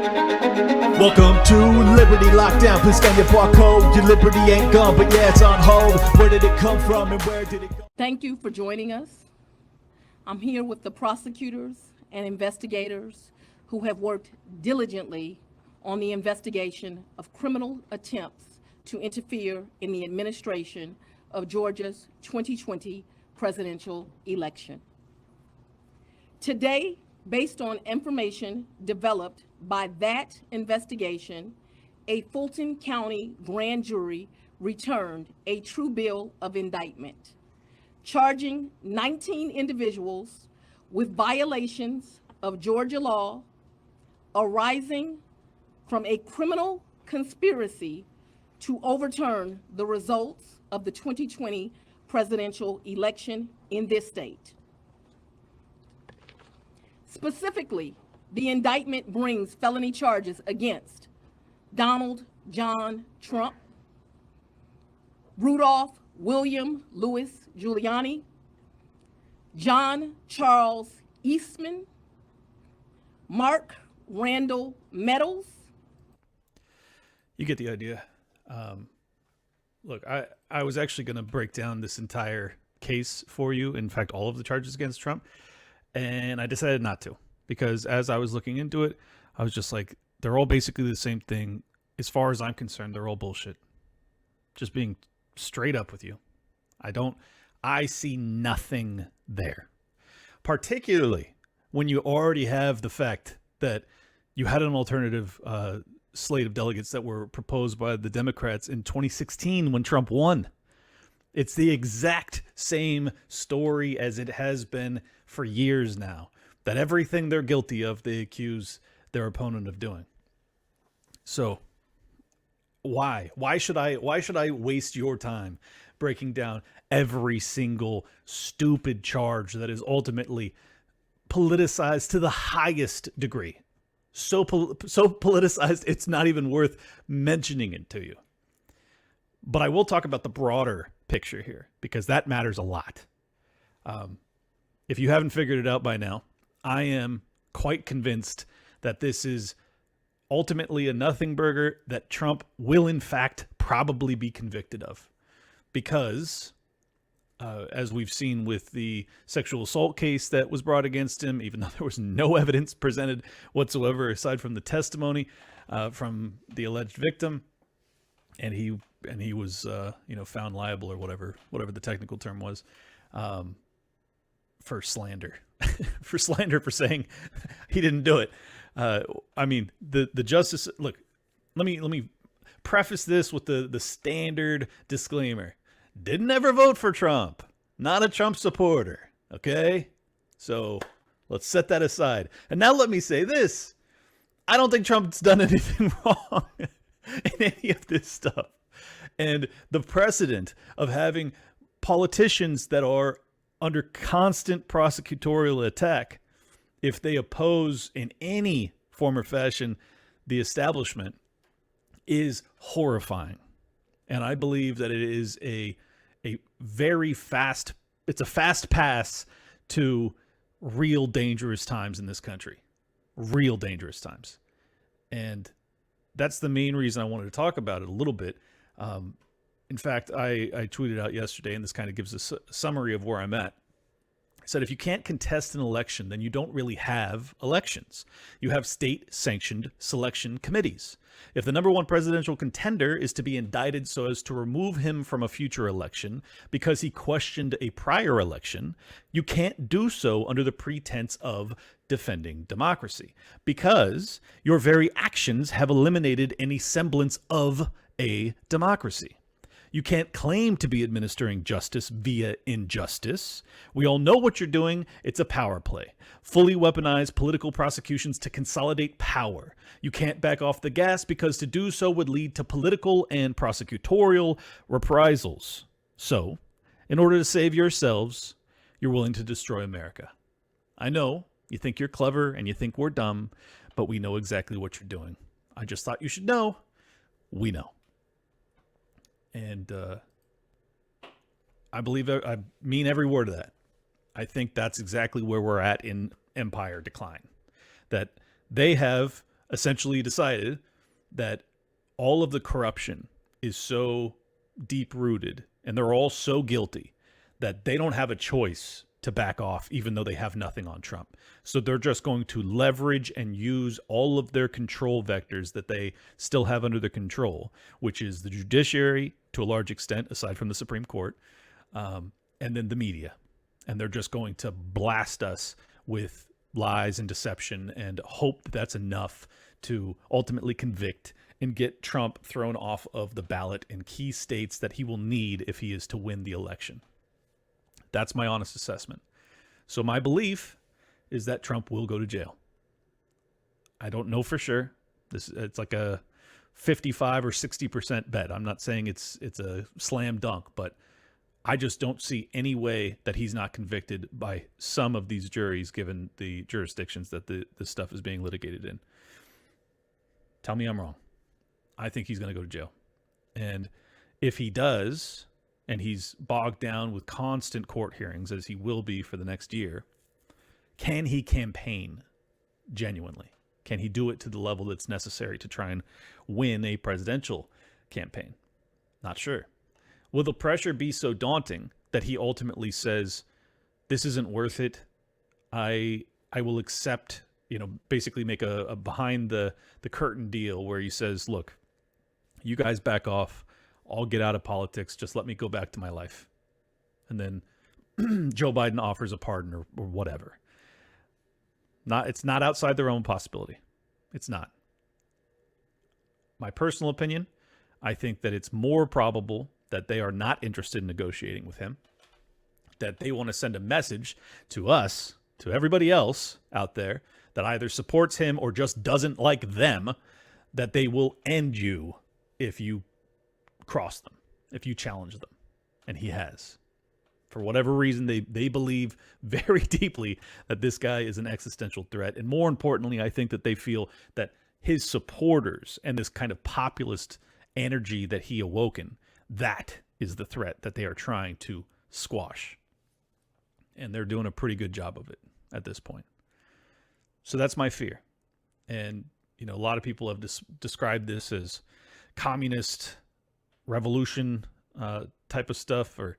Welcome to Liberty Lockdown. Please scan your barcode. Your liberty ain't gone, but yeah, it's on hold. Where did it come from and where did it go? Thank you for joining us. I'm here with the prosecutors and investigators who have worked diligently on the investigation of criminal attempts to interfere in the administration of Georgia's 2020 presidential election. Today, based on information developed by that investigation, a Fulton County grand jury returned a true bill of indictment, charging 19 individuals with violations of Georgia law arising from a criminal conspiracy to overturn the results of the 2020 presidential election in this state. Specifically, the indictment brings felony charges against Donald John Trump, Rudolph William Louis Giuliani, John Charles Eastman, Mark Randall Meadows. You get the idea. Look, I was actually going to break down this entire case for you. In fact, all of the charges against Trump. And I decided not to, because as I was looking into it, I was just like, they're all basically the same thing. As far as I'm concerned, they're all bullshit. Just being straight up with you. I see nothing there. Particularly when you already have the fact that you had an alternative slate of delegates that were proposed by the Democrats in 2016 when Trump won. It's the exact same story as it has been for years now, that everything they're guilty of, they accuse their opponent of doing. So why should I waste your time breaking down every single stupid charge that is ultimately politicized to the highest degree? So politicized, it's not even worth mentioning it to you. But I will talk about the broader picture here, because that matters a lot. If you haven't figured it out by now, I am quite convinced that this is ultimately a nothing burger that Trump will in fact probably be convicted of. Because, as we've seen with the sexual assault case that was brought against him, even though there was no evidence presented whatsoever aside from the testimony from the alleged victim, and he was found liable, or whatever the technical term was, for slander, for saying he didn't do it. I mean, the justice. Look, let me preface this with the standard disclaimer: didn't ever vote for Trump, not a Trump supporter. Okay, so let's set that aside. And now let me say this: I don't think Trump's done anything wrong in any of this stuff. And the precedent of having politicians that are under constant prosecutorial attack, if they oppose in any form or fashion the establishment, is horrifying. And I believe that it is a fast pass to real dangerous times in this country. Real dangerous times. And that's the main reason I wanted to talk about it a little bit. In fact, I tweeted out yesterday, and this kind of gives a summary of where I'm at. I said, if you can't contest an election, then you don't really have elections. You have state-sanctioned selection committees. If the number one presidential contender is to be indicted so as to remove him from a future election because he questioned a prior election, you can't do so under the pretense of defending democracy, because your very actions have eliminated any semblance of a democracy. You can't claim to be administering justice via injustice. We all know what you're doing. It's a power play. Fully weaponized political prosecutions to consolidate power. You can't back off the gas, because to do so would lead to political and prosecutorial reprisals. So, in order to save yourselves, you're willing to destroy America. I know you think you're clever and you think we're dumb, but we know exactly what you're doing. I just thought you should know. We know. And I mean every word of that. I think that's exactly where we're at in empire decline. That they have essentially decided that all of the corruption is so deep rooted and they're all so guilty that they don't have a choice to back off, even though they have nothing on Trump. So they're just going to leverage and use all of their control vectors that they still have under their control, which is the judiciary to a large extent, aside from the Supreme Court, and then the media. And they're just going to blast us with lies and deception and hope that that's enough to ultimately convict and get Trump thrown off of the ballot in key states that he will need if he is to win the election. That's my honest assessment. So my belief is that Trump will go to jail. I don't know for sure. It's like a 55 or 60% bet. I'm not saying it's a slam dunk, but I just don't see any way that he's not convicted by some of these juries, given the jurisdictions that this stuff is being litigated in. Tell me I'm wrong. I think he's going to go to jail. And if he does, and he's bogged down with constant court hearings, as he will be for the next year, can he campaign genuinely? Can he do it to the level that's necessary to try and win a presidential campaign? Not sure. Will the pressure be so daunting that he ultimately says, this isn't worth it? I will accept, basically make a behind the curtain deal where he says, look, you guys back off. I'll get out of politics. Just let me go back to my life. And then Joe Biden offers a pardon or whatever. It's not outside the realm of possibility. It's not. My personal opinion, I think that it's more probable that they are not interested in negotiating with him, that they want to send a message to us, to everybody else out there that either supports him or just doesn't like them, that they will end you if you cross them, if you challenge them. And he has. For whatever reason, they believe very deeply that this guy is an existential threat. And more importantly, I think that they feel that his supporters and this kind of populist energy that he awoken, that is the threat that they are trying to squash. And they're doing a pretty good job of it at this point. So that's my fear. And, a lot of people have described this as communist revolution type of stuff, or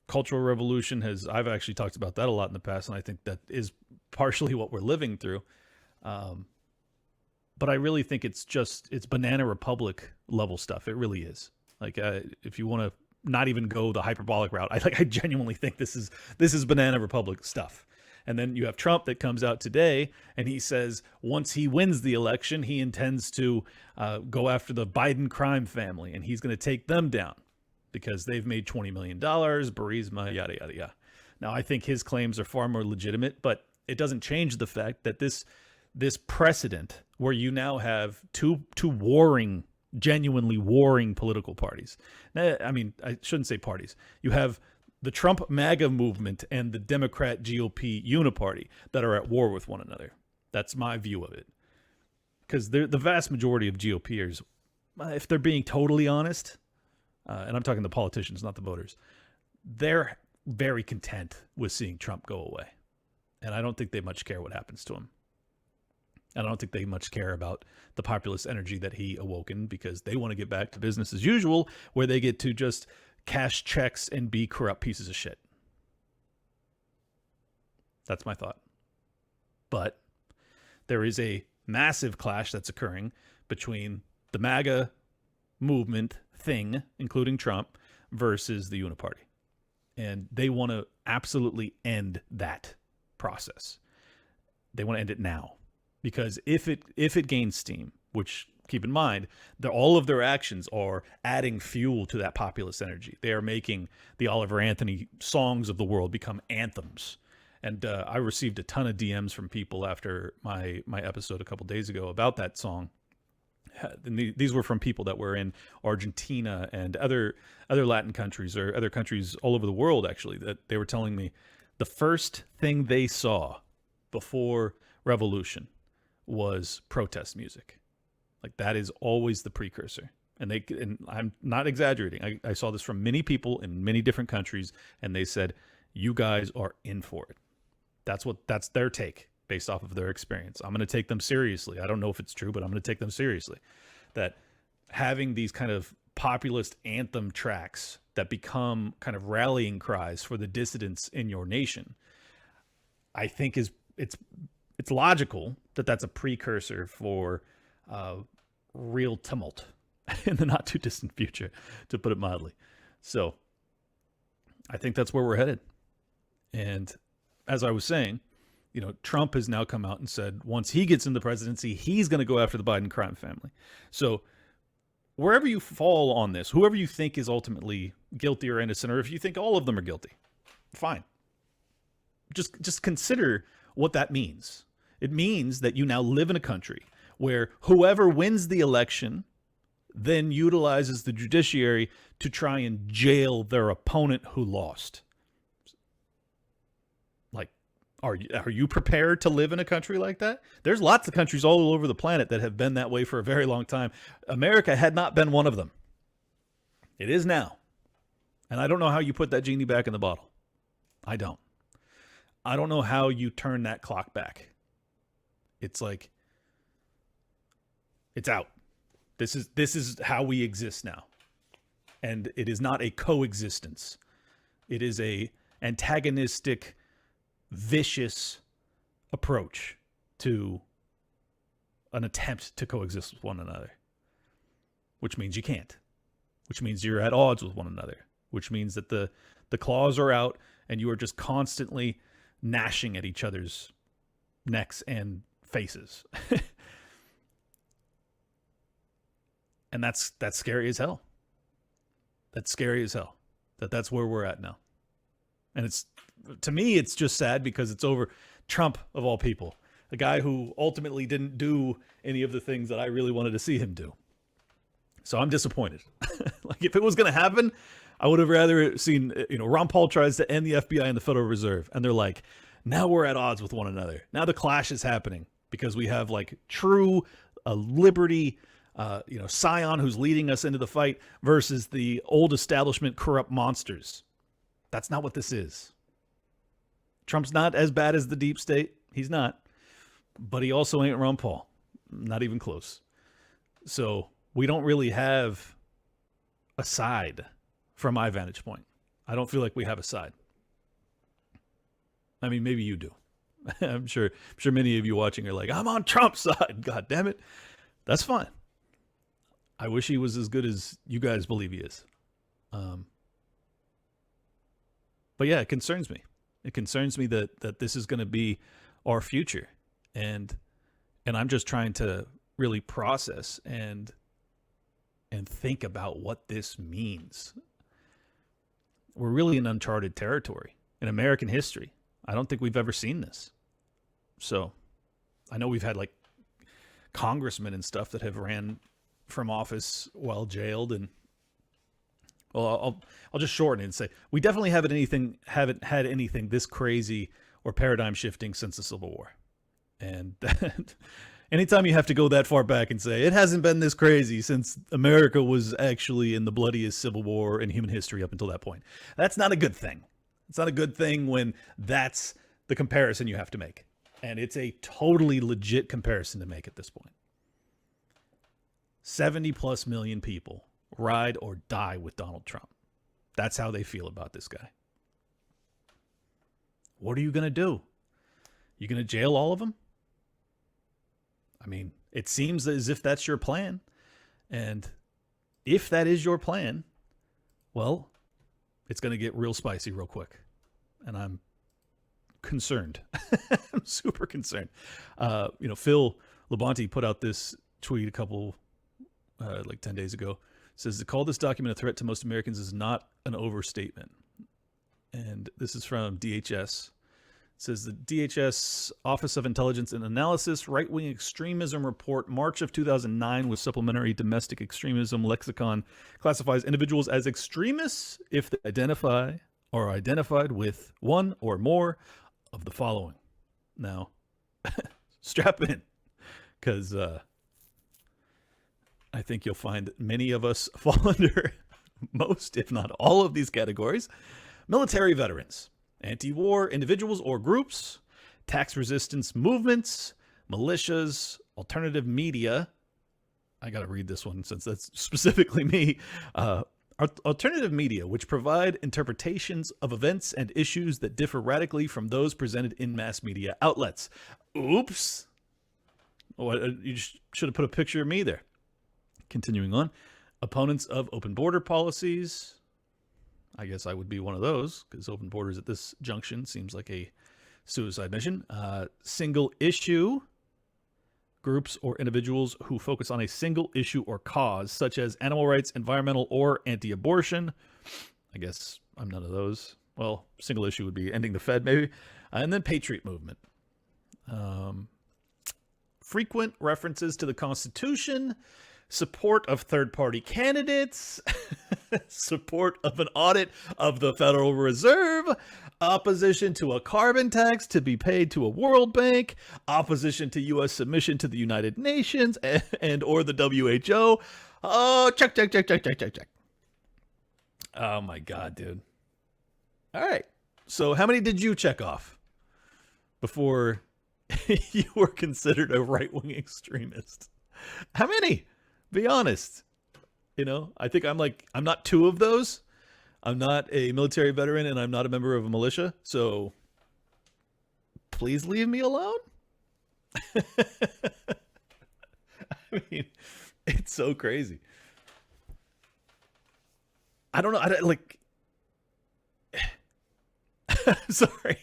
cultural revolution. I've actually talked about that a lot in the past, and I think that is partially what we're living through. But I really think it's Banana Republic level stuff. It really is. Like, if you want to not even go the hyperbolic route, I genuinely think this is Banana Republic stuff. And then you have Trump that comes out today and he says once he wins the election, he intends to go after the Biden crime family and he's going to take them down because they've made $20 million, Burisma, yada, yada, yada. Now, I think his claims are far more legitimate, but it doesn't change the fact that this precedent where you now have two genuinely warring political parties. I mean, I shouldn't say parties. You have the Trump MAGA movement and the Democrat GOP uniparty that are at war with one another. That's my view of it. Because the vast majority of GOPers, if they're being totally honest, and I'm talking the politicians, not the voters, they're very content with seeing Trump go away. And I don't think they much care what happens to him. And I don't think they much care about the populist energy that he awoken, because they want to get back to business as usual, where they get to just cash checks and be corrupt pieces of shit. That's my thought. But there is a massive clash that's occurring between the MAGA movement thing, including Trump, versus the uniparty. And they want to absolutely end that process. They want to end it now. Because if it gains steam, which, keep in mind, all of their actions are adding fuel to that populist energy. They are making the Oliver Anthony songs of the world become anthems. And I received a ton of DMs from people after my episode a couple days ago about that song. And these were from people that were in Argentina and other Latin countries, or other countries all over the world, actually, that they were telling me the first thing they saw before revolution was protest music. Like, that is always the precursor. And I'm not exaggerating. I saw this from many people in many different countries, and they said, you guys are in for it. That's their take. based off of their experience. I'm going to take them seriously. I don't know if it's true, but I'm going to take them seriously. That having these kind of populist anthem tracks that become kind of rallying cries for the dissidents in your nation, I think it's logical that that's a precursor for real tumult in the not too distant future, to put it mildly. So I think that's where we're headed. And as I was saying, Trump has now come out and said once he gets in the presidency, he's going to go after the Biden crime family. So wherever you fall on this, whoever you think is ultimately guilty or innocent, or if you think all of them are guilty, fine. Just consider what that means. It means that you now live in a country where whoever wins the election then utilizes the judiciary to try and jail their opponent who lost. Like, are you prepared to live in a country like that? There's lots of countries all over the planet that have been that way for a very long time. America had not been one of them. It is now. And I don't know how you put that genie back in the bottle. I don't know how you turn that clock back. It's like, it's out. This is how we exist now. And it is not a coexistence. It is a antagonistic, vicious approach to an attempt to coexist with one another. Which means you can't. Which means you're at odds with one another. Which means that the claws are out and you are just constantly gnashing at each other's necks and faces. And that's scary as hell. That's scary as hell. That's where we're at now. And to me, it's just sad because it's over Trump, of all people. A guy who ultimately didn't do any of the things that I really wanted to see him do. So I'm disappointed. Like, if it was going to happen, I would have rather seen, Ron Paul tries to end the FBI and the Federal Reserve. And they're like, now we're at odds with one another. Now the clash is happening because we have like true liberty, Scion who's leading us into the fight versus the old establishment corrupt monsters. That's not what this is. Trump's not as bad as the deep state. He's not. But he also ain't Ron Paul. Not even close. So we don't really have a side from my vantage point. I don't feel like we have a side. I mean, maybe you do. I'm sure many of you watching are like, I'm on Trump's side. God damn it. That's fine. I wish he was as good as you guys believe he is. But yeah, it concerns me. It concerns me that this is going to be our future. And I'm just trying to really process and think about what this means. We're really in uncharted territory in American history. I don't think we've ever seen this. So I know we've had like congressmen and stuff that have ran from office while jailed, and well, I'll just shorten it and say we definitely haven't had anything this crazy or paradigm shifting since the Civil War. And anytime you have to go that far back and say it hasn't been this crazy since America was actually in the bloodiest civil war in human history up until that point, that's not a good thing. It's not a good thing when that's the comparison you have to make. And it's a totally legit comparison to make at this point. 70 plus million people ride or die with Donald Trump. That's how they feel about this guy. What are you going to do? You going to jail all of them? I mean, it seems as if that's your plan. And if that is your plan, well, it's going to get real spicy real quick. And I'm concerned. I'm super concerned. Phil Labonte put out this tweet a couple, 10 days ago. It says, to call this document a threat to most Americans is not an overstatement. And this is from DHS. It says the DHS Office of Intelligence and Analysis Right-Wing Extremism Report, March of 2009, with supplementary domestic extremism lexicon, classifies individuals as extremists if they identify or are identified with one or more of the following. Now, strap in, because I think you'll find that many of us fall under most, if not all, of these categories. Military veterans, anti-war individuals or groups, tax resistance movements, militias, alternative media. I got to read this one since that's specifically me. Alternative media, which provide interpretations of events and issues that differ radically from those presented in mass media outlets. Oops. You should have put a picture of me there. Continuing on. Opponents of open border policies. I guess I would be one of those, because open borders at this junction seems like a suicide mission. Single issue. Groups or individuals who focus on a single issue or cause, such as animal rights, environmental, or anti-abortion. I guess I'm none of those. Well, single issue would be ending the Fed, maybe. And then Patriot Movement. Frequent references to the Constitution, support of third-party candidates, support of an audit of the Federal Reserve, opposition to a carbon tax to be paid to a World Bank, opposition to U.S. submission to the United Nations and or the WHO. Oh, check. Oh my God, dude. All right. So how many did you check off before you were considered a right-wing extremist? How many? Be honest. You know, I think I'm not two of those. I'm not a military veteran and I'm not a member of a militia. So please leave me alone. I mean, it's so crazy. I don't know. Sorry.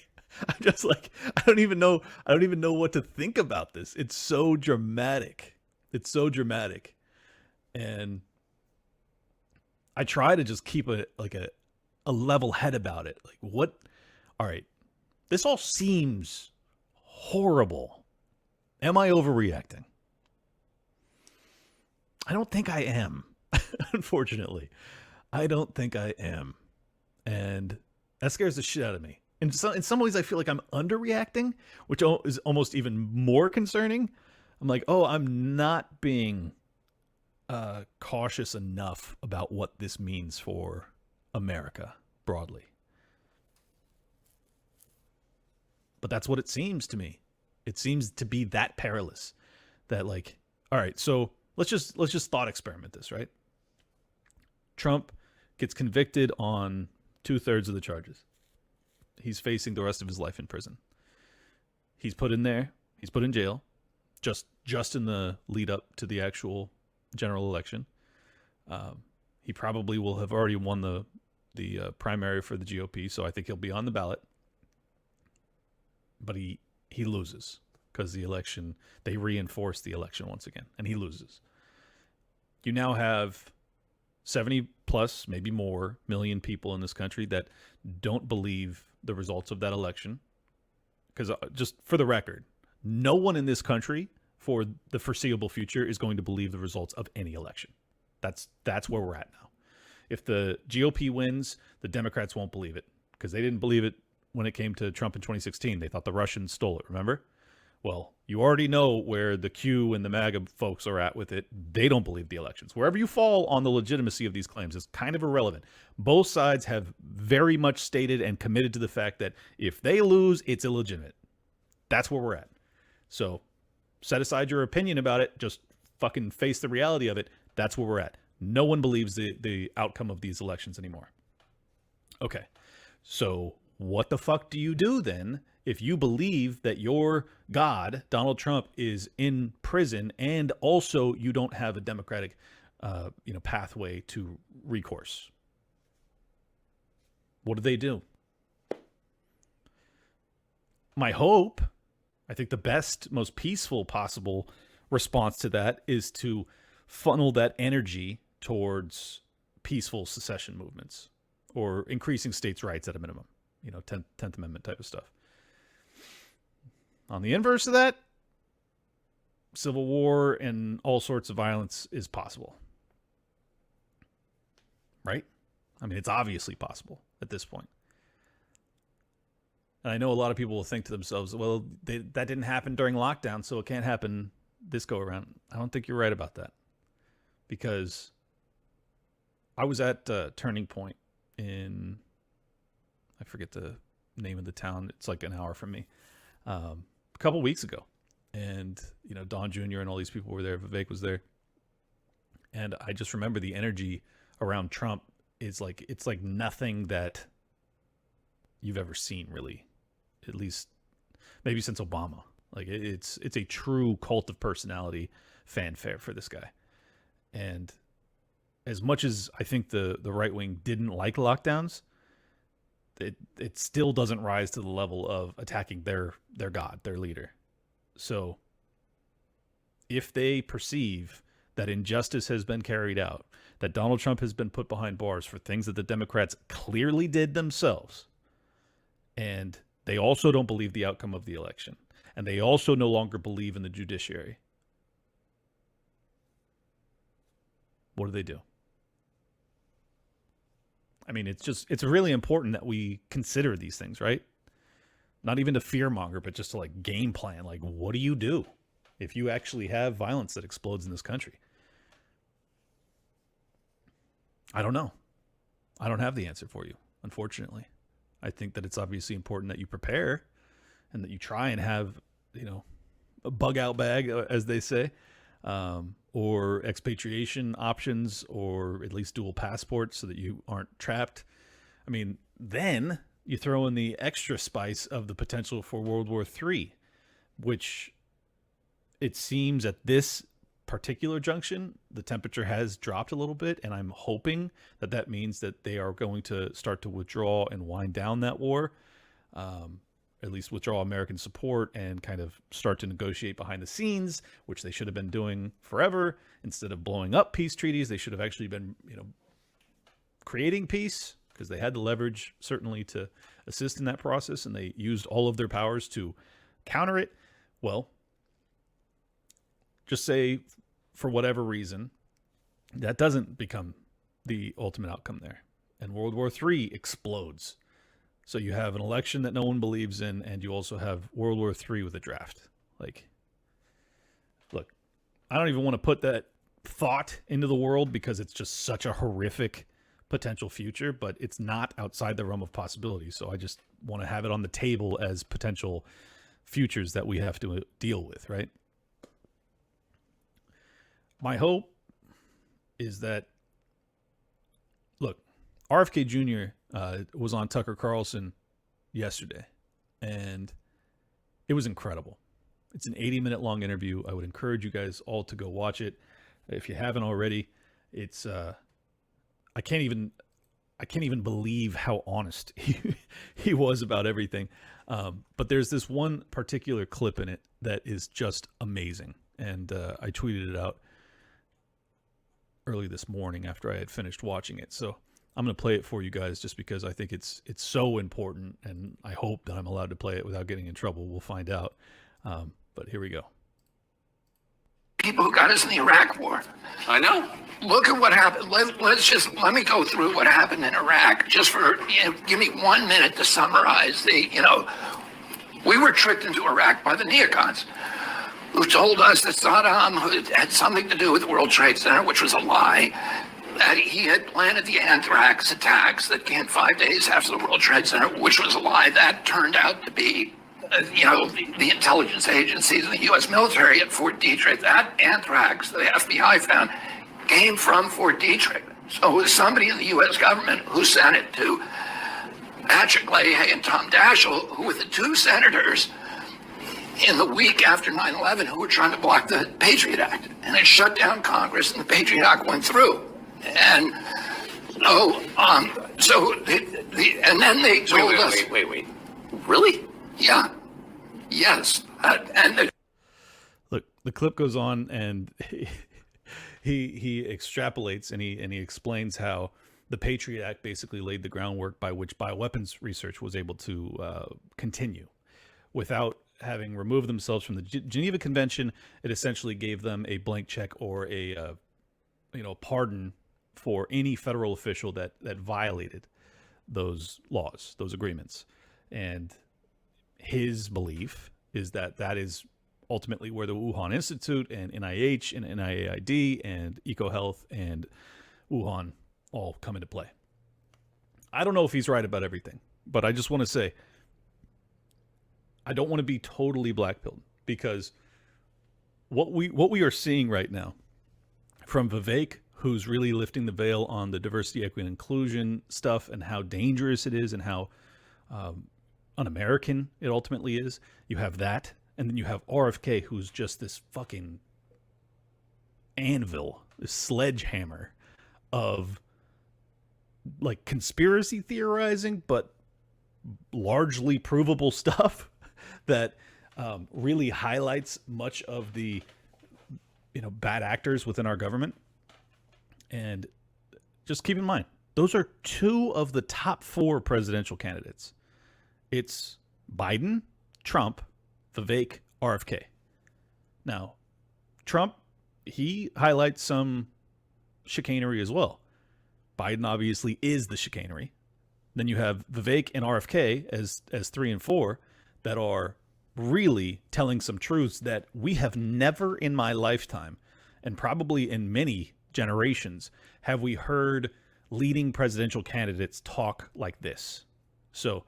I'm just like, I don't even know what to think about this. It's so dramatic. And I try to just keep a level head about it. Like, what? All right. This all seems horrible. Am I overreacting? I don't think I am. Unfortunately. I don't think I am. And that scares the shit out of me. In some ways, I feel like I'm underreacting, which is almost even more concerning. I'm like, oh, I'm not being cautious enough about what this means for America broadly. But that's what it seems to me. It seems to be that perilous that, like, all right, so let's just thought experiment this, right? Trump gets convicted on 2/3 of the charges. He's facing the rest of his life in prison. He's put in there. He's put in jail just in the lead up to the actual general election. He probably will have already won the primary for the GOP, so I think he'll be on the ballot. But he loses because the election, they reinforce the election once again, and he loses. You now have 70 plus, maybe more, million people in this country that don't believe the results of that election. Because just for the record, no one in this country for the foreseeable future is going to believe the results of any election. That's where we're at now. If the GOP wins, the Democrats won't believe it because they didn't believe it when it came to Trump in 2016. They thought the Russians stole it, remember? Well, you already know where the Q and the MAGA folks are at with it. They don't believe the elections. Wherever you fall on the legitimacy of these claims is kind of irrelevant. Both sides have very much stated and committed to the fact that if they lose, it's illegitimate. That's where we're at. So set aside your opinion about it. Just fucking face the reality of it. That's where we're at. No one believes the outcome of these elections anymore. Okay. So what the fuck do you do then if you believe that your God, Donald Trump, is in prison and also you don't have a democratic pathway to recourse? What do they do? My hope, I think the best, most peaceful possible response to that is to funnel that energy towards peaceful secession movements or increasing states' rights at a minimum, 10th Amendment type of stuff. On the inverse of that, civil war and all sorts of violence is possible. Right? I mean, it's obviously possible at this point. And I know a lot of people will think to themselves, well, that didn't happen during lockdown, so it can't happen this go around. I don't think you're right about that. Because I was at Turning Point in, I forget the name of the town. It's like an hour from me. a couple weeks ago. And, you know, Don Jr. and all these people were there. Vivek was there. And I just remember the energy around Trump is like, it's like nothing that you've ever seen, really, at least maybe since Obama. Like it's a true cult of personality fanfare for this guy. And as much as I think the right wing didn't like lockdowns, it still doesn't rise to the level of attacking their god, their leader. So if they perceive that injustice has been carried out, that Donald Trump has been put behind bars for things that the Democrats clearly did themselves, and they also don't believe the outcome of the election, and they also no longer believe in the judiciary, what do? I mean, it's really important that we consider these things, right? Not even to fearmonger, but just to like game plan. Like, what do you do if you actually have violence that explodes in this country? I don't know. I don't have the answer for you, unfortunately. I think that it's obviously important that you prepare and that you try and have, you know, a bug out bag, as they say, or expatriation options, or at least dual passports so that you aren't trapped. I mean, then you throw in the extra spice of the potential for World War III, which it seems at this particular junction, the temperature has dropped a little bit, and I'm hoping that that means that they are going to start to withdraw and wind down that war, at least withdraw American support and kind of start to negotiate behind the scenes, which they should have been doing forever. Instead of blowing up peace treaties, they should have actually been, you know, creating peace, because they had the leverage certainly to assist in that process, and they used all of their powers to counter it. Well, just say for whatever reason that doesn't become the ultimate outcome there, and World War III explodes. So you have an election that no one believes in, and you also have World War III with a draft. Like, look, I don't even want to put that thought into the world because it's just such a horrific potential future, but it's not outside the realm of possibility. So I just want to have it on the table as potential futures that we have to deal with, right? My hope is that, look, RFK Jr. Was on Tucker Carlson yesterday, and it was incredible. It's an 80-minute long interview. I would encourage you guys all to go watch it if you haven't already. It's I can't even believe how honest he was about everything. But there's this one particular clip in it that is just amazing, and I tweeted it out early this morning after I had finished watching it. So I'm going to play it for you guys just because I think it's so important, and I hope that I'm allowed to play it without getting in trouble. We'll find out. But here we go. People who got us in the Iraq War. I know. Look at what happened. Let me go through what happened in Iraq just for, give me 1 minute to summarize we were tricked into Iraq by the neocons, who told us that Saddam had something to do with the World Trade Center, which was a lie, that he had planted the anthrax attacks that came 5 days after the World Trade Center, which was a lie. That turned out to be, the intelligence agencies and the U.S. military at Fort Detrick. That anthrax the FBI found came from Fort Detrick. So it was somebody in the U.S. government who sent it to Patrick Leahy and Tom Daschle, who were the two senators in the week after 9/11 who were trying to block the Patriot Act. And it shut down Congress, and the Patriot Act went through. And and then they told us. Wait. Really? Yeah. Yes. Look, the clip goes on, and he extrapolates and he explains how the Patriot Act basically laid the groundwork by which bioweapons research was able to continue without having removed themselves from the Geneva Convention. It essentially gave them a blank check or a pardon for any federal official that violated those laws, those agreements. And his belief is that that is ultimately where the Wuhan Institute and NIH and NIAID and EcoHealth and Wuhan all come into play. I don't know if he's right about everything, but I just want to say, I don't want to be totally black-pilled, because what we are seeing right now from Vivek, who's really lifting the veil on the diversity, equity, and inclusion stuff and how dangerous it is and how un-American it ultimately is. You have that, and then you have RFK, who's just this fucking anvil, this sledgehammer of like conspiracy theorizing, but largely provable stuff that really highlights much of the bad actors within our government. And just keep in mind, those are two of the top 4 presidential candidates. It's Biden, Trump, Vivek, RFK. Now, Trump, he highlights some chicanery as well. Biden obviously is the chicanery. Then you have Vivek and RFK as 3 and 4 that are really telling some truths that we have never in my lifetime, and probably in many generations, have we heard leading presidential candidates talk like this. So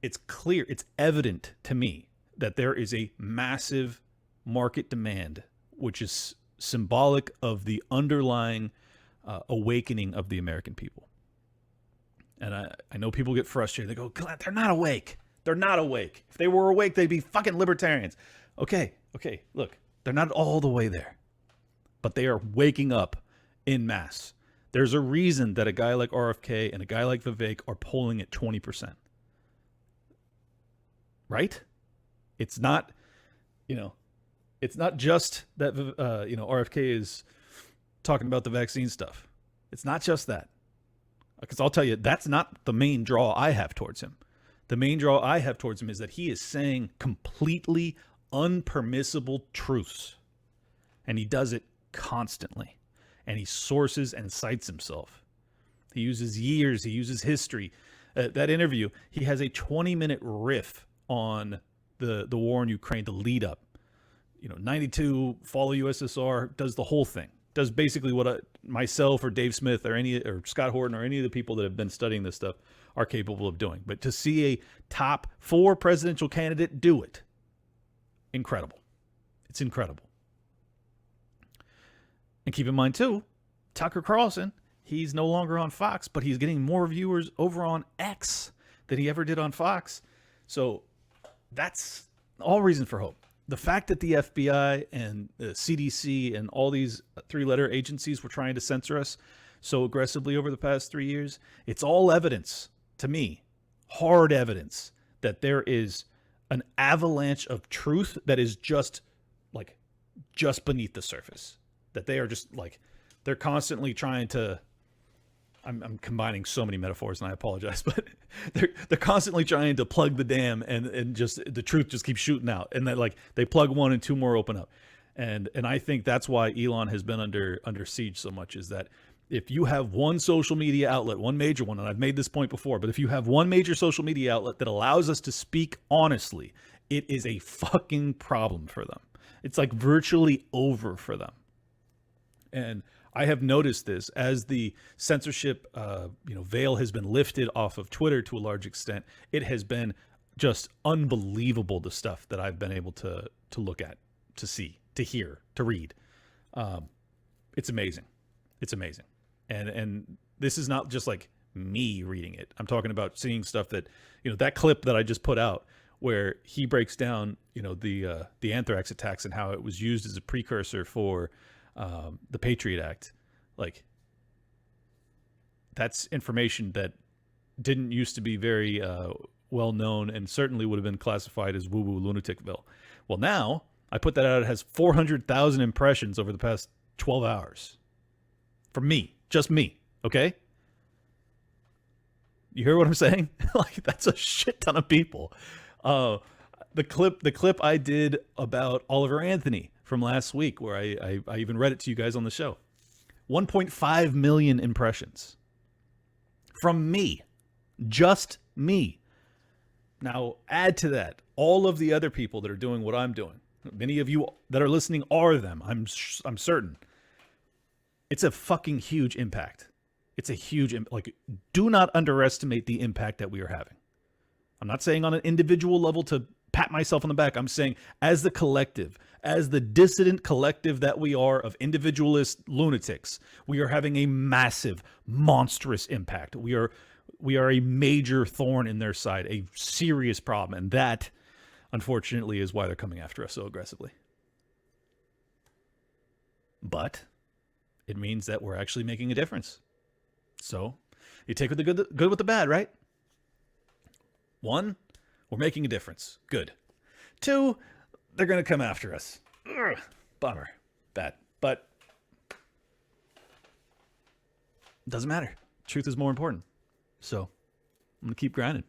it's clear, it's evident to me that there is a massive market demand, which is symbolic of the underlying awakening of the American people. And I know people get frustrated. They go, Glenn, they're not awake. They're not awake. If they were awake, they'd be fucking libertarians. Okay, look, they're not all the way there, but they are waking up en masse. There's a reason that a guy like RFK and a guy like Vivek are polling at 20%. Right? It's not, it's not just that, RFK is talking about the vaccine stuff. It's not just that. Because I'll tell you, that's not the main draw I have towards him. The main draw I have towards him is that he is saying completely unpermissible truths. And he does it constantly. And he sources and cites himself. He uses years. He uses history. That interview, he has a 20-minute riff on the war in Ukraine, the lead up. 92, fall of USSR, does the whole thing. Does basically what myself or Dave Smith or Scott Horton or any of the people that have been studying this stuff are capable of doing. But to see a top 4 presidential candidate do it, incredible. It's incredible. And keep in mind, too, Tucker Carlson, he's no longer on Fox, but he's getting more viewers over on X than he ever did on Fox. So that's all reason for hope. The fact that the FBI and the CDC and all these 3-letter agencies were trying to censor us so aggressively over the past 3 years, it's all evidence, to me, hard evidence, that there is an avalanche of truth that is just beneath the surface. That they are just they're constantly trying to, I'm combining so many metaphors and I apologize, but they're constantly trying to plug the dam and just the truth just keeps shooting out, and that they plug one and 2 more open up. And I think that's why Elon has been under siege so much, is that if you have one social media outlet, one major one, and I've made this point before, but if you have one major social media outlet that allows us to speak honestly, it is a fucking problem for them. It's virtually over for them. And I have noticed this as the censorship, veil has been lifted off of Twitter to a large extent. It has been just unbelievable, the stuff that I've been able to look at, to see, to hear, to read. It's amazing. It's amazing. And this is not just me reading it. I'm talking about seeing stuff that, that clip that I just put out where he breaks down, the anthrax attacks and how it was used as a precursor for the Patriot Act. That's information that didn't used to be very well known and certainly would have been classified as woo-woo lunaticville. Well, now I put that out. It has 400,000 impressions over the past 12 hours. From me, just me. Okay. You hear what I'm saying? That's a shit ton of people. The clip I did about Oliver Anthony from last week, where I even read it to you guys on the show. 1.5 million impressions. From me. Just me. Now, add to that all of the other people that are doing what I'm doing. Many of you that are listening are them. I'm certain. It's a fucking huge impact. It's a huge, do not underestimate the impact that we are having. I'm not saying on an individual level to pat myself on the back. I'm saying as the collective, as the dissident collective that we are of individualist lunatics, we are having a massive, monstrous impact. We are a major thorn in their side, a serious problem. And that, unfortunately, is why they're coming after us so aggressively. But it means that we're actually making a difference. So you take with the good with the bad, right? 1, we're making a difference. Good. 2, they're going to come after us. Ugh, bummer. Bad. But it doesn't matter. Truth is more important. So I'm going to keep grinding.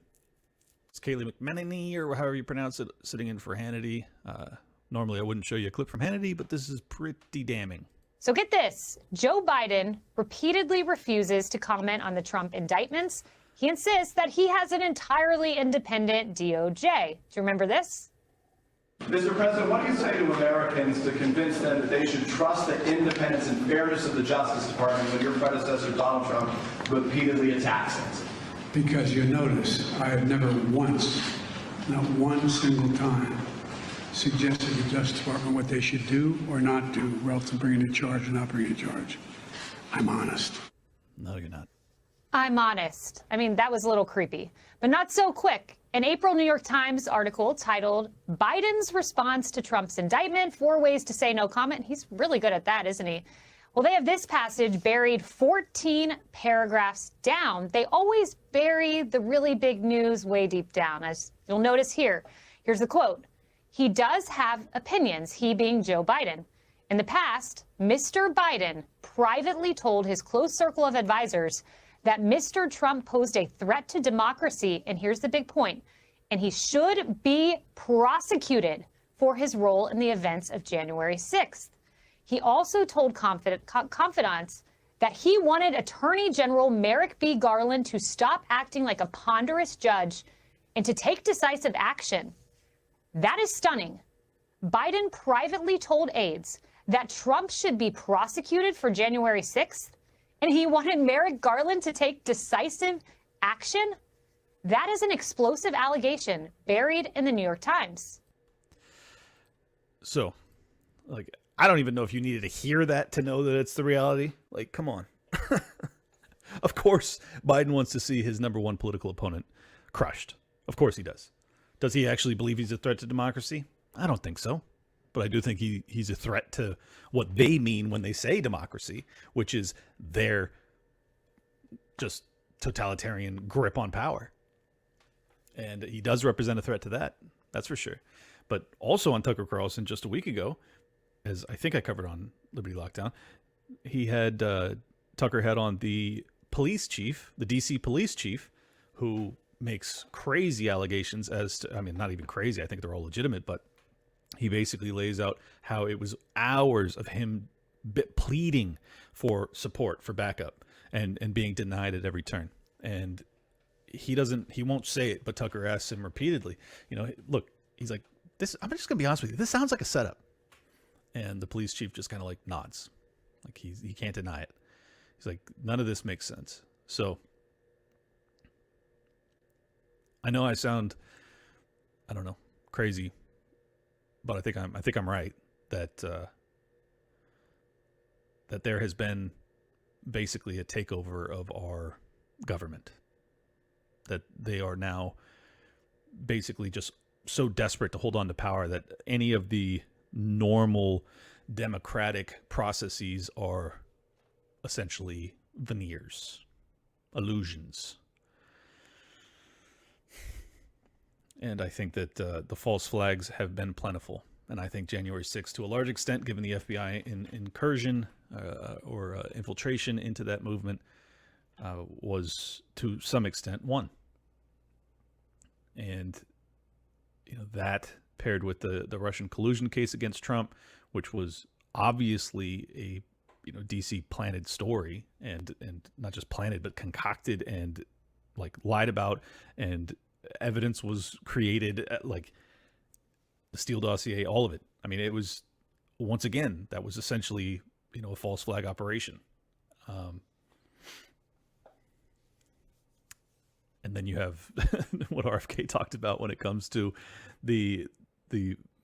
It's Kayleigh McMenemy, or however you pronounce it, sitting in for Hannity. Normally I wouldn't show you a clip from Hannity, but this is pretty damning. So get this. Joe Biden repeatedly refuses to comment on the Trump indictments. He insists that he has an entirely independent DOJ. Do you remember this? Mr. President, what do you say to Americans to convince them that they should trust the independence and fairness of the Justice Department when your predecessor, Donald Trump, repeatedly attacks it? Because you notice, I have never once, not one single time, suggested to the Justice Department what they should do or not do relative to bringing a charge or not bringing a charge. I'm honest. No, you're not. I'm honest. I mean, that was a little creepy, but not so quick. An April New York Times article titled Biden's Response to Trump's Indictment, 4 Ways to Say No Comment. He's really good at that, isn't he? Well, they have this passage buried 14 paragraphs down. They always bury the really big news way deep down, as you'll notice here. Here's the quote. He does have opinions, he being Joe Biden. In the past, Mr. Biden privately told his close circle of advisors that Mr. Trump posed a threat to democracy, and here's the big point, and he should be prosecuted for his role in the events of January 6th. He also told confidants that he wanted Attorney General Merrick B. Garland to stop acting like a ponderous judge and to take decisive action. That is stunning. Biden privately told aides that Trump should be prosecuted for January 6th, and he wanted Merrick Garland to take decisive action? That is an explosive allegation buried in the New York Times. So, I don't even know if you needed to hear that to know that it's the reality. Come on. Of course, Biden wants to see his number one political opponent crushed. Of course he does. Does he actually believe he's a threat to democracy? I don't think so. But I do think he's a threat to what they mean when they say democracy, which is their just totalitarian grip on power. And he does represent a threat to that. That's for sure. But also on Tucker Carlson just a week ago, as I think I covered on Liberty Lockdown, he had Tucker had on the police chief, the DC police chief, who makes crazy allegations as to, I mean, not even crazy, I think they're all legitimate, but he basically lays out how it was hours of him pleading for support, for backup, and being denied at every turn. And he won't say it, but Tucker asks him repeatedly, look, he's like, I'm just gonna be honest with you, this sounds like a setup. And the police chief just kind of nods, like he can't deny it. He's like, none of this makes sense. So I know I sound, I don't know, crazy, but I think I'm right that that there has been basically a takeover of our government, that they are now basically just so desperate to hold on to power that any of the normal democratic processes are essentially veneers, illusions. And I think that the false flags have been plentiful. And I think January 6th, to a large extent, given the FBI incursion or infiltration into that movement, was to some extent one. And that paired with the Russian collusion case against Trump, which was obviously a DC planted story, and not just planted but concocted and lied about, and evidence was created, like the Steele dossier, all of it. I mean, it was, once again, that was essentially a false flag operation. And then you have what RFK talked about when it comes to the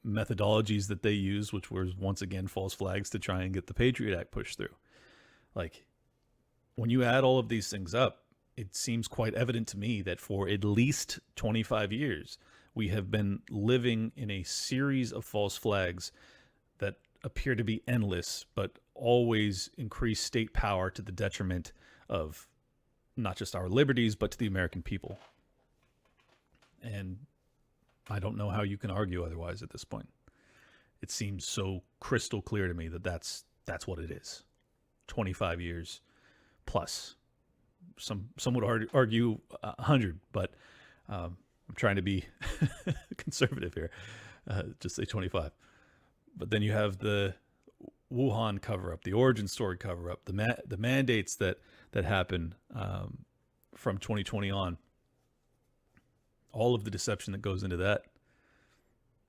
methodologies that they use, which were once again false flags to try and get the Patriot Act pushed through. Like, when you add all of these things up, it seems quite evident to me that for at least 25 years, we have been living in a series of false flags that appear to be endless, but always increase state power to the detriment of not just our liberties, but to the American people. And I don't know how you can argue otherwise at this point. It seems so crystal clear to me that that's what it is. 25 years plus. Some would argue 100, but I'm trying to be conservative here. Just say 25. But then you have the Wuhan cover-up, the origin story cover-up, the mandates that happen from 2020 on. All of the deception that goes into that.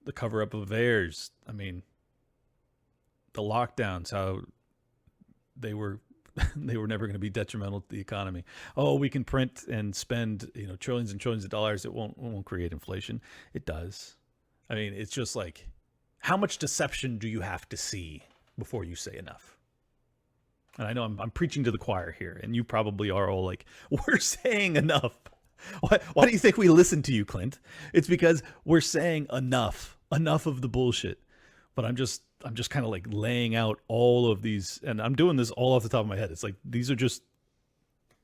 The cover-up of heirs. I mean, the lockdowns, how they were never going to be detrimental to the economy. Oh, we can print and spend, trillions and trillions of dollars. It won't create inflation. It does. I mean, it's just like, how much deception do you have to see before you say enough? And I know I'm preaching to the choir here, and you probably are all like, we're saying enough. Why do you think we listen to you, Clint? It's because we're saying enough of the bullshit. But I'm just kind of like laying out all of these, and I'm doing this all off the top of my head. It's like, these are just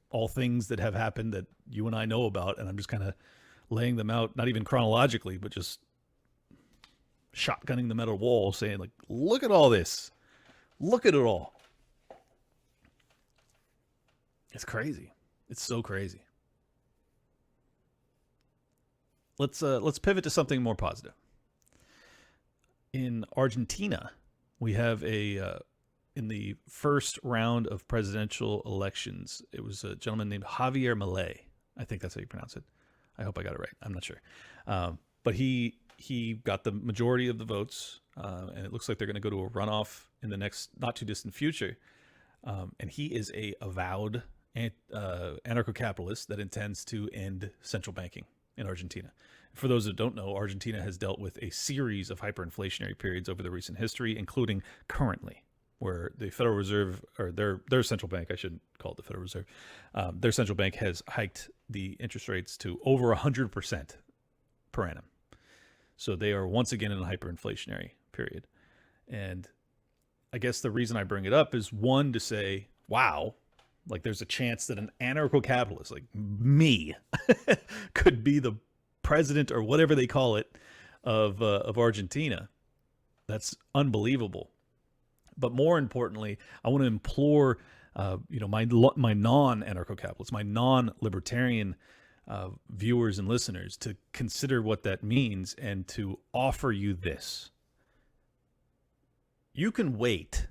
all things that have happened that you and I know about, and I'm just kind of laying them out, not even chronologically, but just shotgunning them at a wall, saying like, look at all this. Look at it all. It's crazy. It's so crazy. Let's pivot to something more positive. In Argentina, we have in the first round of presidential elections, it was a gentleman named Javier Milei. I think that's how you pronounce it. I hope I got it right. I'm not sure. But he got the majority of the votes, and it looks like they're going to go to a runoff in the next not too distant future. And he is a avowed anarcho-capitalist that intends to end central banking in Argentina. For those that don't know, Argentina has dealt with a series of hyperinflationary periods over the recent history, including currently, where the Federal Reserve, or their central bank, I shouldn't call it the Federal Reserve, their central bank has hiked the interest rates to over 100% per annum. So they are once again in a hyperinflationary period. And I guess the reason I bring it up is, one, to say, wow, like there's a chance that an anarcho-capitalist like me could be the president, or whatever they call it, of Argentina. That's unbelievable. But more importantly, I want to implore my non-anarcho-capitalists, my non-libertarian viewers and listeners to consider what that means, and to offer you this. You can wait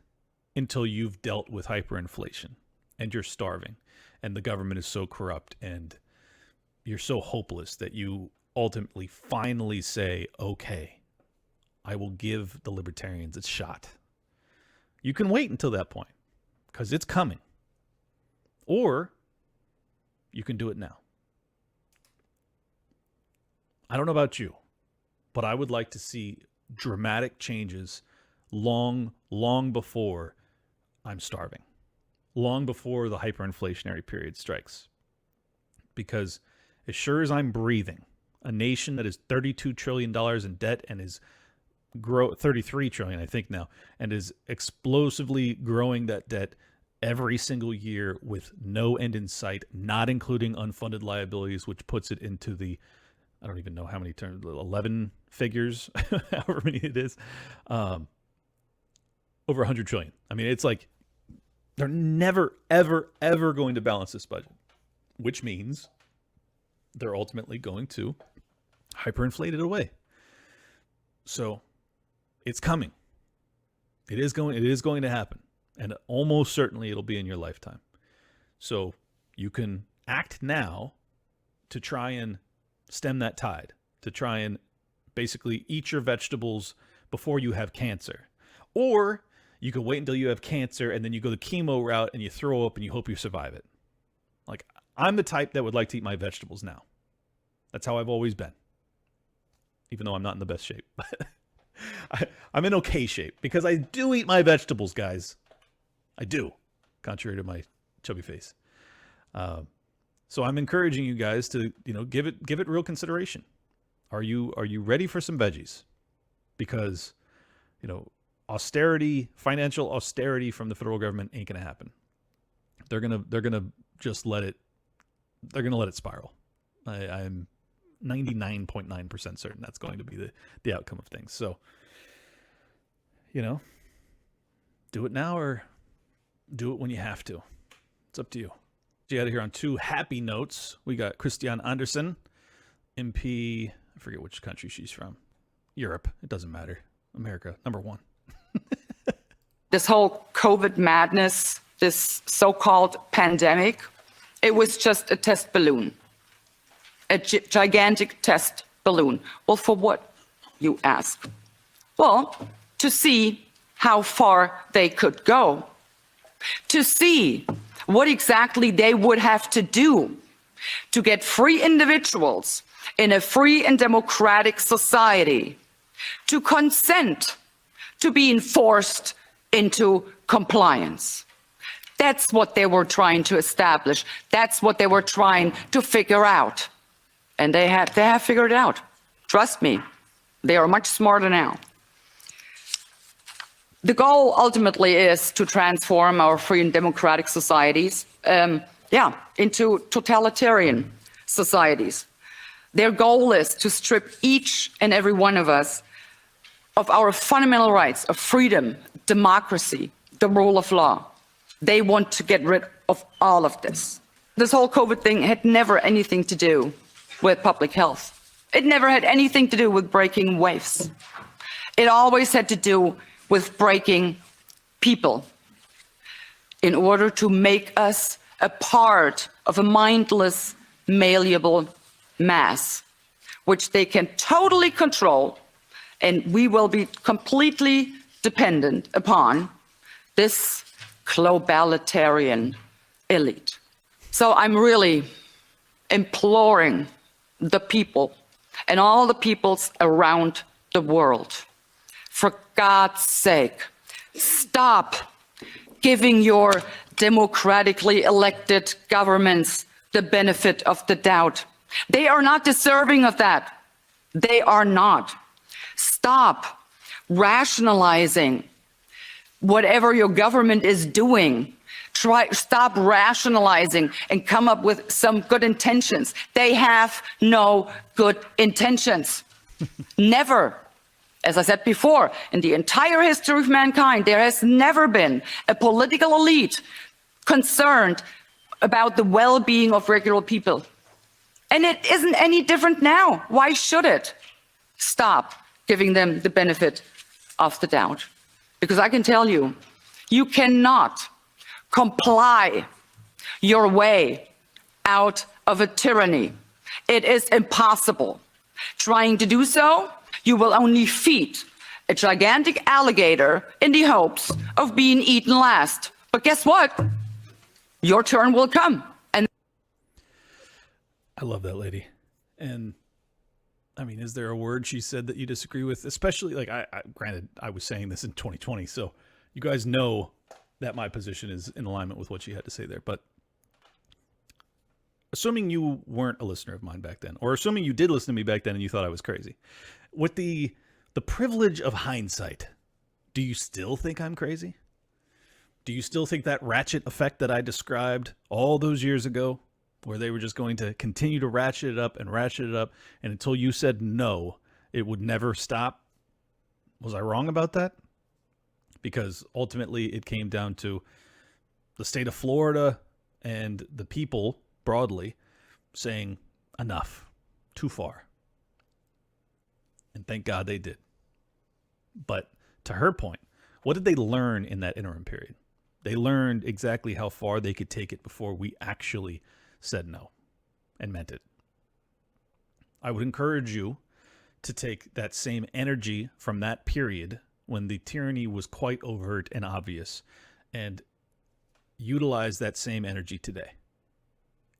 until you've dealt with hyperinflation and you're starving and the government is so corrupt and you're so hopeless that you ultimately finally say, okay, I will give the libertarians a shot. You can wait until that point because it's coming. Or you can do it now. I don't know about you, but I would like to see dramatic changes long before I'm starving, long before the hyperinflationary period strikes. Because as sure as I'm breathing, a nation that is $32 trillion in debt and is 33 trillion, I think now, and is explosively growing that debt every single year with no end in sight, not including unfunded liabilities, which puts it into the, I don't even know how many terms, 11 figures, however many it is, over 100 trillion. I mean, it's like they're never, ever, ever going to balance this budget, which means they're ultimately going to hyperinflate it away. So it's coming. It is going to happen. And almost certainly it'll be in your lifetime. So you can act now to try and stem that tide, to try and basically eat your vegetables before you have cancer. Or you can wait until you have cancer and then you go the chemo route and you throw up and you hope you survive it. Like, I'm the type that would like to eat my vegetables now. That's how I've always been. Even though I'm not in the best shape. I'm in okay shape because I do eat my vegetables, guys. I do, contrary to my chubby face. So I'm encouraging you guys to, give it real consideration. Are you ready for some veggies? Because, financial austerity from the federal government ain't gonna happen. They're gonna just let it. They're gonna let it spiral. I'm 99.9% certain that's going to be the outcome of things. So, do it now or do it when you have to. It's up to you. Get out of here on two happy notes. We got Christiane Andersen, MP. I forget which country she's from. Europe. It doesn't matter. America, number one. This whole COVID madness, this so-called pandemic, it was just a test balloon. A gigantic test balloon. Well, for what, you ask? Well, to see how far they could go. To see what exactly they would have to do to get free individuals in a free and democratic society to consent to being forced into compliance. That's what they were trying to establish. That's what they were trying to figure out. And they have figured it out. Trust me, they are much smarter now. The goal ultimately is to transform our free and democratic societies, into totalitarian societies. Their goal is to strip each and every one of us of our fundamental rights of freedom, democracy, the rule of law. They want to get rid of all of this. This whole COVID thing had never anything to do with public health. It never had anything to do with breaking waves. It always had to do with breaking people in order to make us a part of a mindless, malleable mass, which they can totally control, and we will be completely dependent upon this globalitarian elite. So I'm really imploring the people and all the peoples around the world, for God's sake, stop giving your democratically elected governments the benefit of the doubt. They are not deserving of that. They are not. Stop rationalizing whatever your government is doing. Stop rationalizing and come up with some good intentions. They have no good intentions. Never. As I said before, in the entire history of mankind, there has never been a political elite concerned about the well-being of regular people. And it isn't any different now. Why should it? Stop giving them the benefit of the doubt. Because I can tell you, you cannot comply your way out of a tyranny. It is impossible. Trying to do so, you will only feed a gigantic alligator in the hopes of being eaten last. But guess what? Your turn will come. And I love that lady. And I mean, is there a word she said that you disagree with? Especially, like, granted, I was saying this in 2020, so you guys know that my position is in alignment with what she had to say there. But assuming you weren't a listener of mine back then, or assuming you did listen to me back then and you thought I was crazy, with the privilege of hindsight, do you still think I'm crazy? Do you still think that ratchet effect that I described all those years ago, where they were just going to continue to ratchet it up, and until you said no, it would never stop? Was I wrong about that? Because ultimately it came down to the state of Florida and the people broadly saying enough, too far. And thank God they did. But to her point, what did they learn in that interim period? They learned exactly how far they could take it before we actually said no and meant it. I would encourage you to take that same energy from that period when the tyranny was quite overt and obvious and utilize that same energy today.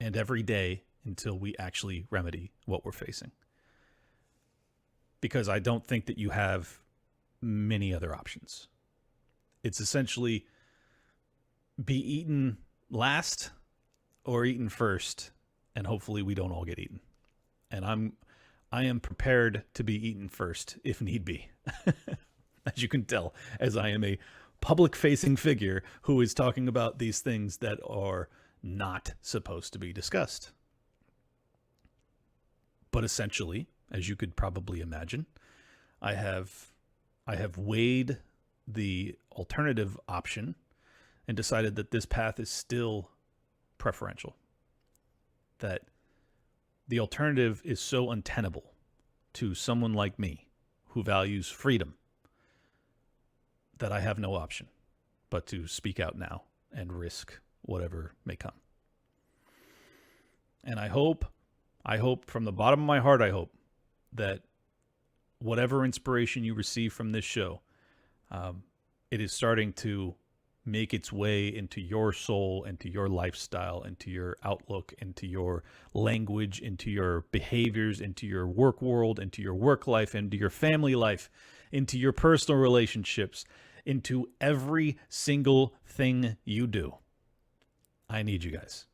and every day until we actually remedy what we're facing. Because I don't think that you have many other options. It's essentially be eaten last or eaten first, and hopefully we don't all get eaten. And I am prepared to be eaten first if need be. As you can tell, as I am a public-facing figure who is talking about these things that are not supposed to be discussed. But essentially, as you could probably imagine, I have weighed the alternative option and decided that this path is still preferential. That the alternative is so untenable to someone like me who values freedom that I have no option but to speak out now and risk whatever may come. And I hope from the bottom of my heart, I hope that whatever inspiration you receive from this show, it is starting to make its way into your soul, into your lifestyle, into your outlook, into your language, into your behaviors, into your work world, into your work life, into your family life, into your personal relationships, into every single thing you do. I need you guys.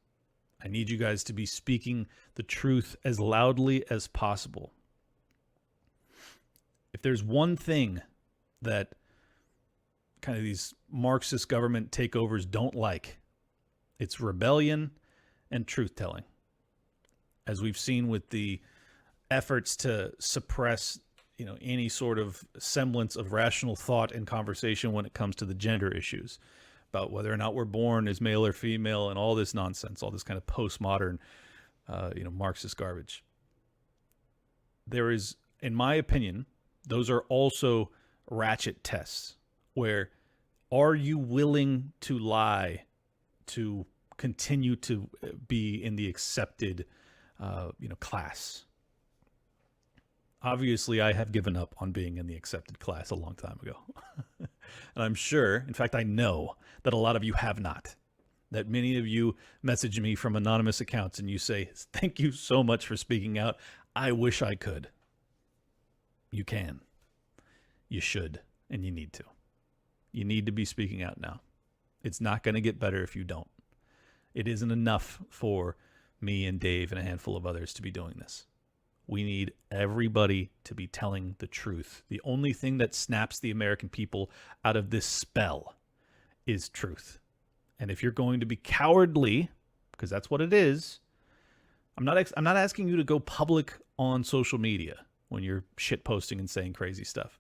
I need you guys to be speaking the truth as loudly as possible. If there's one thing that kind of these Marxist government takeovers don't like, it's rebellion and truth-telling. As we've seen with the efforts to suppress, any sort of semblance of rational thought and conversation when it comes to the gender issues, about whether or not we're born as male or female and all this nonsense, all this kind of postmodern, Marxist garbage. There is, in my opinion, those are also ratchet tests where are you willing to lie to continue to be in the accepted, class? Obviously, I have given up on being in the accepted class a long time ago. And I'm sure, in fact, I know that a lot of you have not. That many of you message me from anonymous accounts and you say, thank you so much for speaking out. I wish I could. You can. You should. And you need to. You need to be speaking out now. It's not going to get better if you don't. It isn't enough for me and Dave and a handful of others to be doing this. We need everybody to be telling the truth. The only thing that snaps the American people out of this spell is truth. And if you're going to be cowardly, because that's what it is, I'm not asking you to go public on social media when you're shit posting and saying crazy stuff.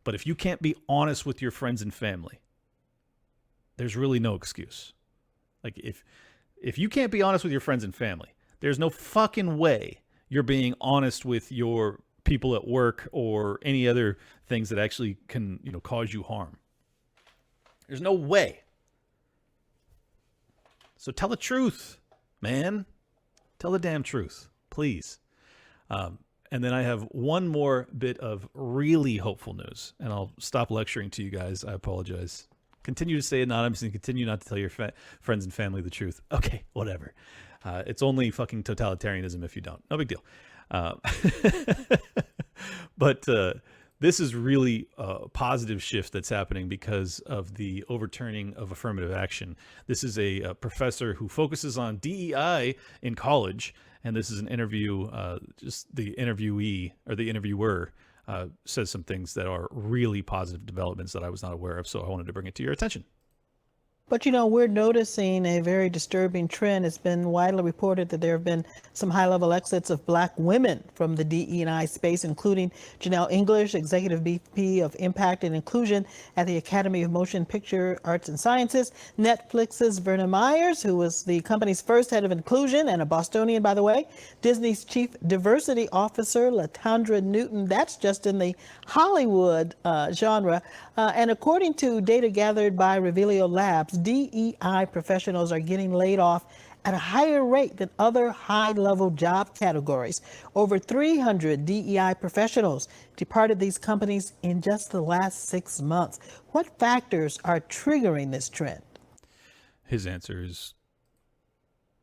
But if you can't be honest with your friends and family, there's really no excuse. Like if you can't be honest with your friends and family, there's no fucking way you're being honest with your people at work or any other things that actually can, cause you harm. There's no way. So tell the truth, man. Tell the damn truth, please. And then I have one more bit of really hopeful news, and I'll stop lecturing to you guys. I apologize. Continue to stay anonymous and continue not to tell your friends and family the truth. Okay, whatever. It's only fucking totalitarianism if you don't. No big deal. But this is really a positive shift that's happening because of the overturning of affirmative action. This is a professor who focuses on DEI in college, and this is an interview. Just the interviewee or the interviewer says some things that are really positive developments that I was not aware of, so I wanted to bring it to your attention. But, we're noticing a very disturbing trend. It's been widely reported that there have been some high-level exits of Black women from the DE&I space, including Janelle English, Executive VP of Impact and Inclusion at the Academy of Motion Picture Arts and Sciences, Netflix's Verna Myers, who was the company's first head of inclusion and a Bostonian, by the way, Disney's Chief Diversity Officer, Latondra Newton. That's just in the Hollywood genre. And according to data gathered by Revelio Labs, DEI professionals are getting laid off at a higher rate than other high-level job categories. Over 300 DEI professionals departed these companies in just the last 6 months. What factors are triggering this trend? His answer is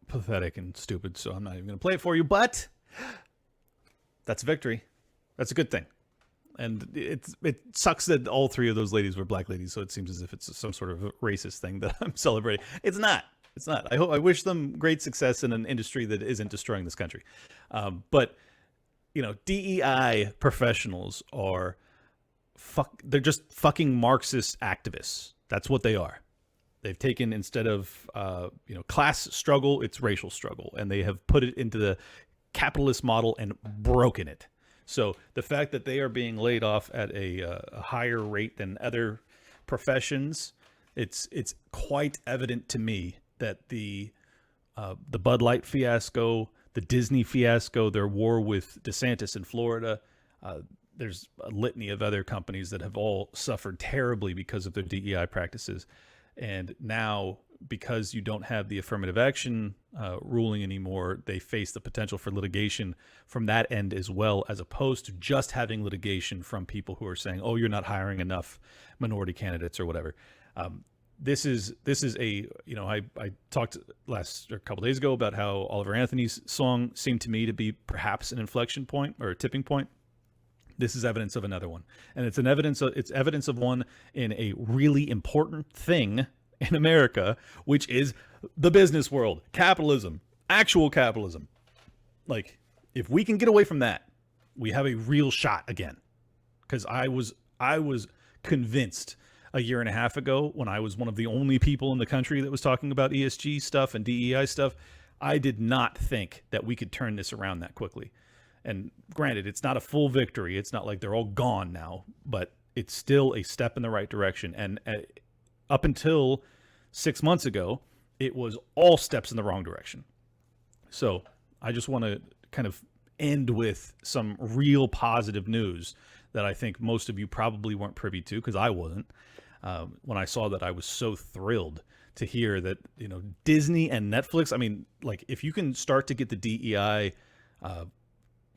pathetic and stupid, so I'm not even going to play it for you, but that's victory. That's a good thing. And it sucks that all three of those ladies were black ladies, so it seems as if it's some sort of racist thing that I'm celebrating. It's not. It's not. I wish them great success in an industry that isn't destroying this country. But, you know, DEI professionals are they're just fucking Marxist activists. That's what they are. They've taken, instead of class struggle, it's racial struggle, and they have put it into the capitalist model and broken it. So the fact that they are being laid off at a higher rate than other professions, it's quite evident to me that the Bud Light fiasco, the Disney fiasco, their war with DeSantis in Florida, there's a litany of other companies that have all suffered terribly because of their DEI practices. And now, because you don't have the affirmative action ruling anymore, they face the potential for litigation from that end as well, as opposed to just having litigation from people who are saying, oh, you're not hiring enough minority candidates or whatever. This is a, I talked a couple days ago about how Oliver Anthony's song seemed to me to be perhaps an inflection point or a tipping point. This is evidence of another one. And it's evidence of one in a really important thing in America, which is the business world, capitalism, actual capitalism. Like, if we can get away from that, we have a real shot again. Because I was convinced a year and a half ago, when I was one of the only people in the country that was talking about ESG stuff and DEI stuff, I did not think that we could turn this around that quickly. And granted, it's not a full victory. It's not like they're all gone now, but it's still a step in the right direction. And up until 6 months ago, it was all steps in the wrong direction. So I just want to kind of end with some real positive news that I think most of you probably weren't privy to, because I wasn't. When I saw that, I was so thrilled to hear that, Disney and Netflix, I mean, like, if you can start to get the DEI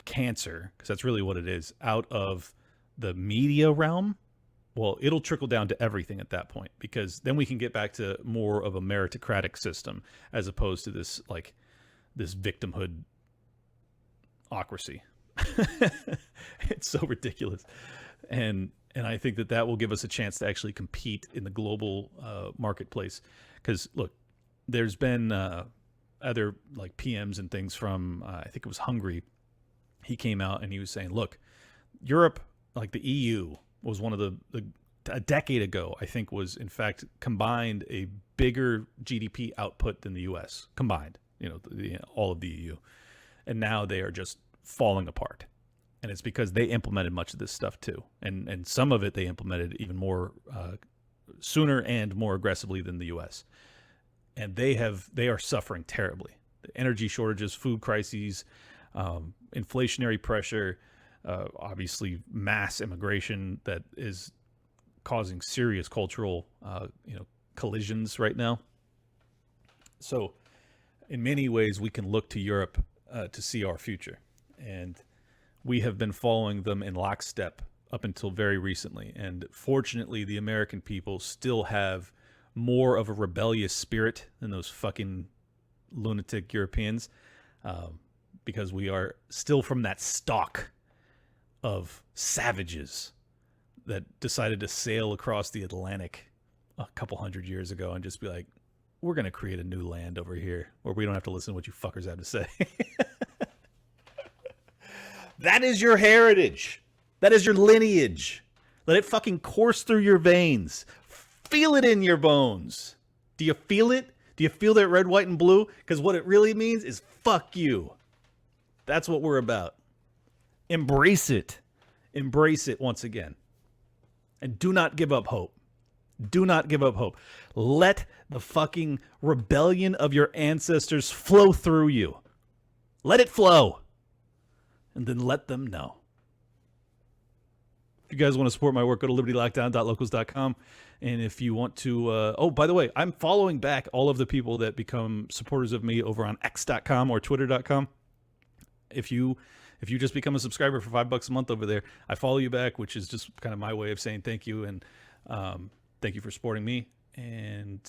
cancer, because that's really what it is, out of the media realm, well, it'll trickle down to everything at that point, because then we can get back to more of a meritocratic system as opposed to this victimhood ocracy. It's so ridiculous. And I think that will give us a chance to actually compete in the global marketplace. Because look, there's been other like PMs and things from, I think it was Hungary. He came out and he was saying, look, Europe, like the EU, was one of a decade ago, I think, was in fact combined a bigger GDP output than the US combined, all of the EU. And now they are just falling apart. And it's because they implemented much of this stuff too. And some of it they implemented even more sooner and more aggressively than the US. And they are suffering terribly. The energy shortages, food crises, inflationary pressure, obviously mass immigration that is causing serious cultural collisions right now. So in many ways we can look to Europe to see our future, and we have been following them in lockstep up until very recently. And fortunately, the American people still have more of a rebellious spirit than those fucking lunatic Europeans, because we are still from that stock of savages that decided to sail across the Atlantic a couple hundred years ago and just be like, we're going to create a new land over here where we don't have to listen to what you fuckers have to say. That is your heritage. That is your lineage. Let it fucking course through your veins. Feel it in your bones. Do you feel it? Do you feel that red, white, and blue? Because what it really means is fuck you. That's what we're about. Embrace it. Embrace it once again. And do not give up hope. Do not give up hope. Let the fucking rebellion of your ancestors flow through you. Let it flow. And then let them know. If you guys want to support my work, go to libertylockdown.locals.com. And if you want to, oh, by the way, I'm following back all of the people that become supporters of me over on x.com or twitter.com. If you just become a subscriber for $5 a month over there, I follow you back, which is just kind of my way of saying thank you. And thank you for supporting me. And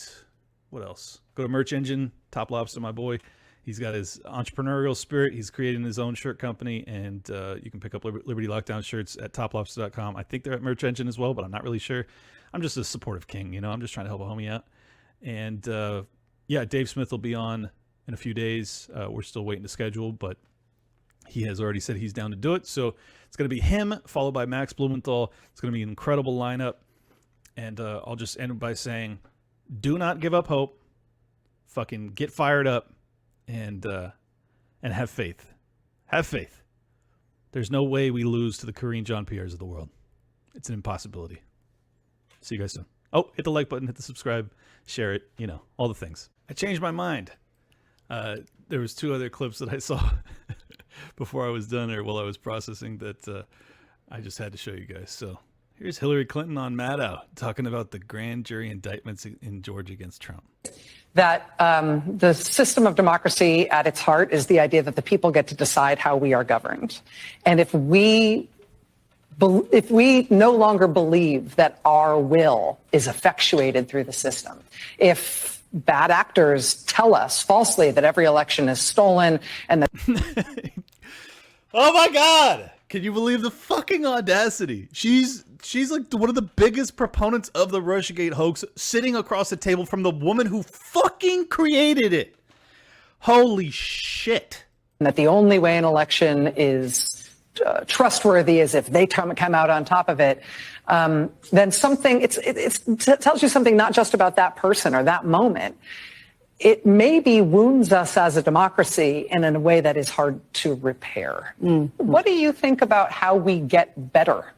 what else? Go to Merch Engine, Top Lobster, my boy. He's got his entrepreneurial spirit. He's creating his own shirt company, and you can pick up Liberty Lockdown shirts at toplobster.com. I think they're at Merch Engine as well, but I'm not really sure. I'm just a supportive king, you know. I'm just trying to help a homie out. And yeah, Dave Smith will be on in a few days. We're still waiting to schedule, but he has already said he's down to do it. So it's going to be him, followed by Max Blumenthal. It's going to be an incredible lineup. And I'll just end by saying, do not give up hope. Fucking get fired up and have faith. Have faith. There's no way we lose to the Karine Jean-Pierres of the world. It's an impossibility. See you guys soon. Oh, hit the like button, hit the subscribe, share it, you know, all the things. I changed my mind. There was 2 other clips that I saw before I was done or while I was processing that I just had to show you guys. So here's Hillary Clinton on Maddow talking about the grand jury indictments in Georgia against Trump. That the system of democracy at its heart is the idea that the people get to decide how we are governed. And if we no longer believe that our will is effectuated through the system, if bad actors tell us falsely that every election is stolen and that oh my God! Can you believe the fucking audacity? She's like one of the biggest proponents of the Russiagate hoax, sitting across the table from the woman who fucking created it. Holy shit. that the only way an election is trustworthy is if they come out on top of it, then something, it tells you something not just about that person or that moment. It maybe wounds us as a democracy in a way that is hard to repair. Mm-hmm. What do you think about how we get better?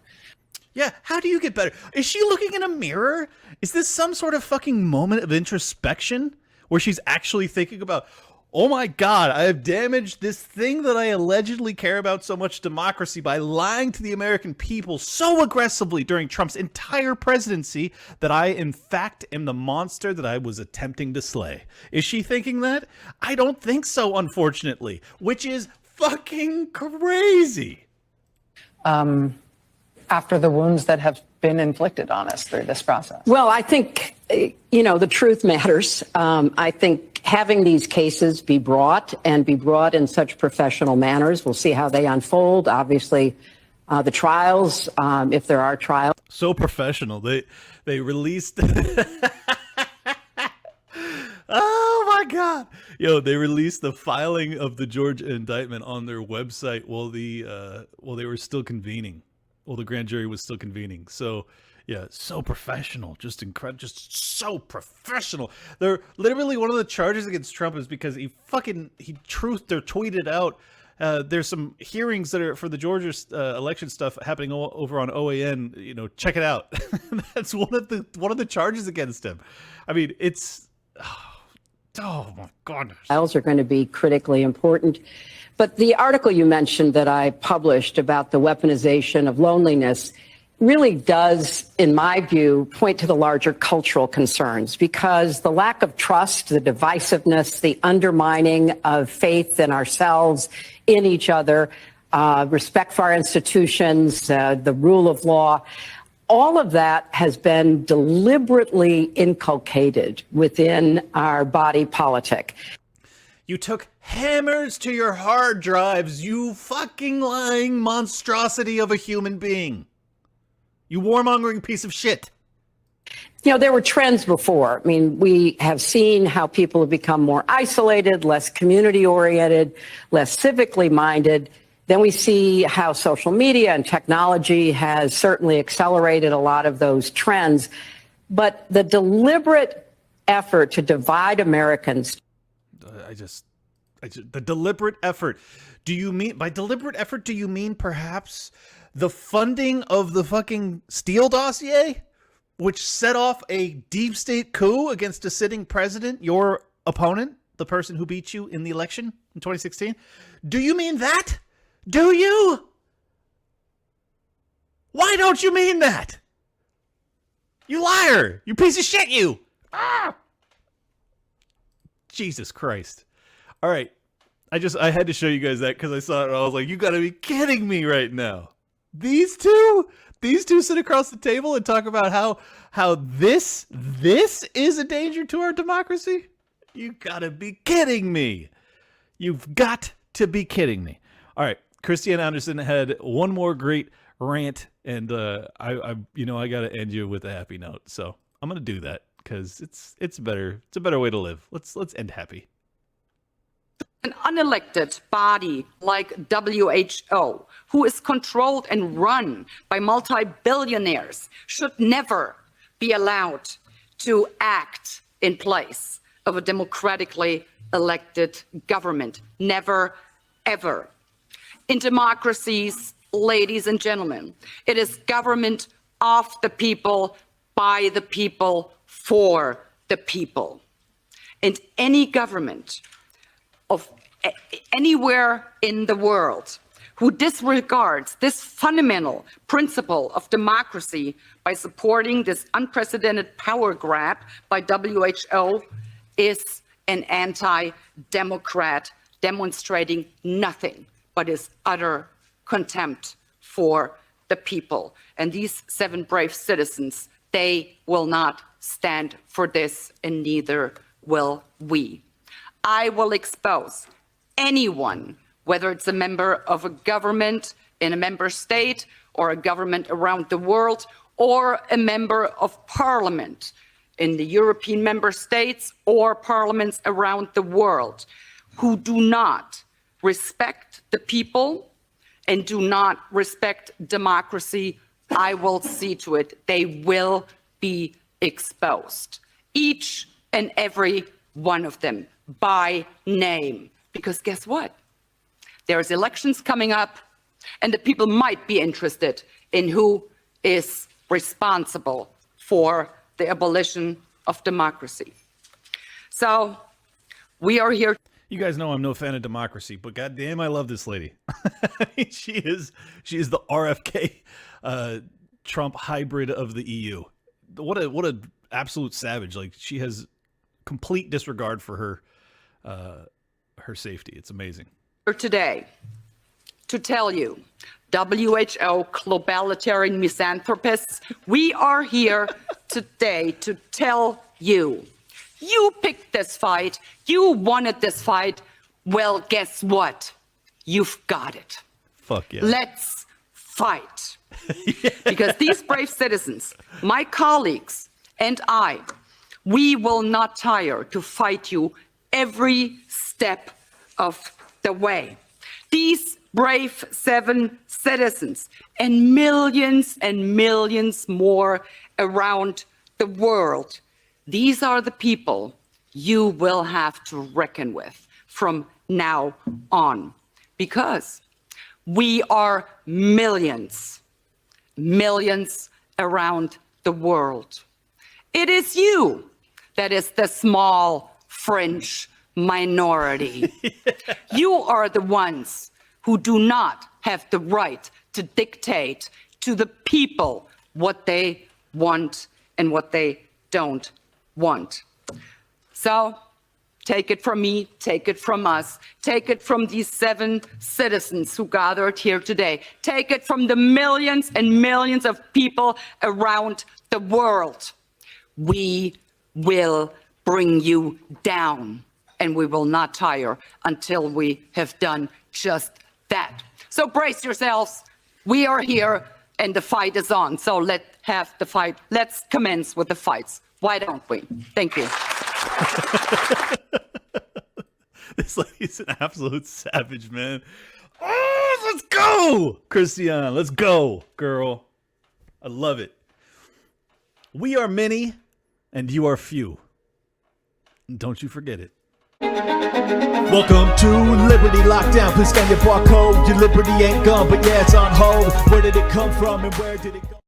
Yeah, how do you get better? Is she looking in a mirror? Is this some sort of fucking moment of introspection where she's actually thinking about, oh my God, I have damaged this thing that I allegedly care about so much, democracy, by lying to the American people so aggressively during Trump's entire presidency that I, in fact, am the monster that I was attempting to slay. Is she thinking that? I don't think so, unfortunately, which is fucking crazy. After the wounds that have been inflicted on us through this process? Well, I think, the truth matters. I think having these cases be brought in such professional manners, we'll see how they unfold. Obviously, the trials, if there are trials. So professional. They released... Oh my God. They released the filing of the Georgia indictment on their website while they were still convening. Well, the grand jury was still convening. So, yeah, so professional, just incredible, just so professional. They're literally, one of the charges against Trump is because he tweeted out. There's some hearings that are for the Georgia election stuff happening over on OAN. Check it out. That's one of the charges against him. I mean, it's oh my goodness. Trials are going to be critically important. But the article you mentioned that I published about the weaponization of loneliness really does, in my view, point to the larger cultural concerns, because the lack of trust, the divisiveness, the undermining of faith in ourselves, in each other, respect for our institutions, the rule of law, all of that has been deliberately inculcated within our body politic. You took hammers to your hard drives, you fucking lying monstrosity of a human being. You warmongering piece of shit. There were trends before. I mean, we have seen how people have become more isolated, less community-oriented, less civically minded. Then we see how social media and technology has certainly accelerated a lot of those trends. But the deliberate effort to divide Americans... the deliberate effort. By deliberate effort, do you mean perhaps the funding of the fucking Steele dossier, which set off a deep state coup against a sitting president, your opponent, the person who beat you in the election in 2016? Do you mean that? Do you? Why don't you mean that? You liar! You piece of shit, you! Ah! Jesus Christ. All right. I had to show you guys that because I saw it and I was like, you gotta be kidding me right now. These two sit across the table and talk about how this is a danger to our democracy? You gotta be kidding me. You've got to be kidding me. All right, Christiane Anderson had one more great rant, and I got to end you with a happy note. So I'm gonna do that because it's better. It's a better way to live. Let's end happy. An unelected body like WHO, who is controlled and run by multi-billionaires, should never be allowed to act in place of a democratically elected government. Never, ever. In democracies, ladies and gentlemen, it is government of the people, by the people, for the people. And any government of anywhere in the world who disregards this fundamental principle of democracy by supporting this unprecedented power grab by WHO is an anti-democrat demonstrating nothing but his utter contempt for the people. And these 7 brave citizens, they will not stand for this, and neither will we. I will expose anyone, whether it's a member of a government in a member state or a government around the world, or a member of parliament in the European member states or parliaments around the world, who do not respect the people and do not respect democracy. I will see to it they will be exposed, each and every one of them, by name. Because guess what? There's elections coming up, and the people might be interested in who is responsible for the abolition of democracy. So we are here. You guys know I'm no fan of democracy, but goddamn, I love this lady. She is the RFK Trump hybrid of the EU. What a absolute savage. Like, she has complete disregard for her safety. It's amazing. Today to tell you, WHO globalitarian misanthropists, we are here today to tell you, you picked this fight, you wanted this fight. Well, guess what? You've got it. Fuck yeah. Let's fight. Because these brave citizens, my colleagues and I, we will not tire to fight you every step of the way. These brave 7 citizens and millions more around the world, these are the people you will have to reckon with from now on, because we are millions around the world. It is you that is the small fringe minority. You are the ones who do not have the right to dictate to the people what they want and what they don't want. So take it from me, take it from us, take it from these 7 citizens who gathered here today. Take it from the millions and millions of people around the world. We will bring you down, and we will not tire until we have done just that. So brace yourselves. We are here, and the fight is on. So let's have the fight. Let's commence with the fights. Why don't we? Thank you. This lady's an absolute savage, man. Oh, let's go, Christiane. Let's go, girl. I love it. We are many, and you are few. Don't you forget it. Welcome to Liberty Lockdown. Please scan your barcode. Your liberty ain't gone, but yeah, it's on hold. Where did it come from and where did it go?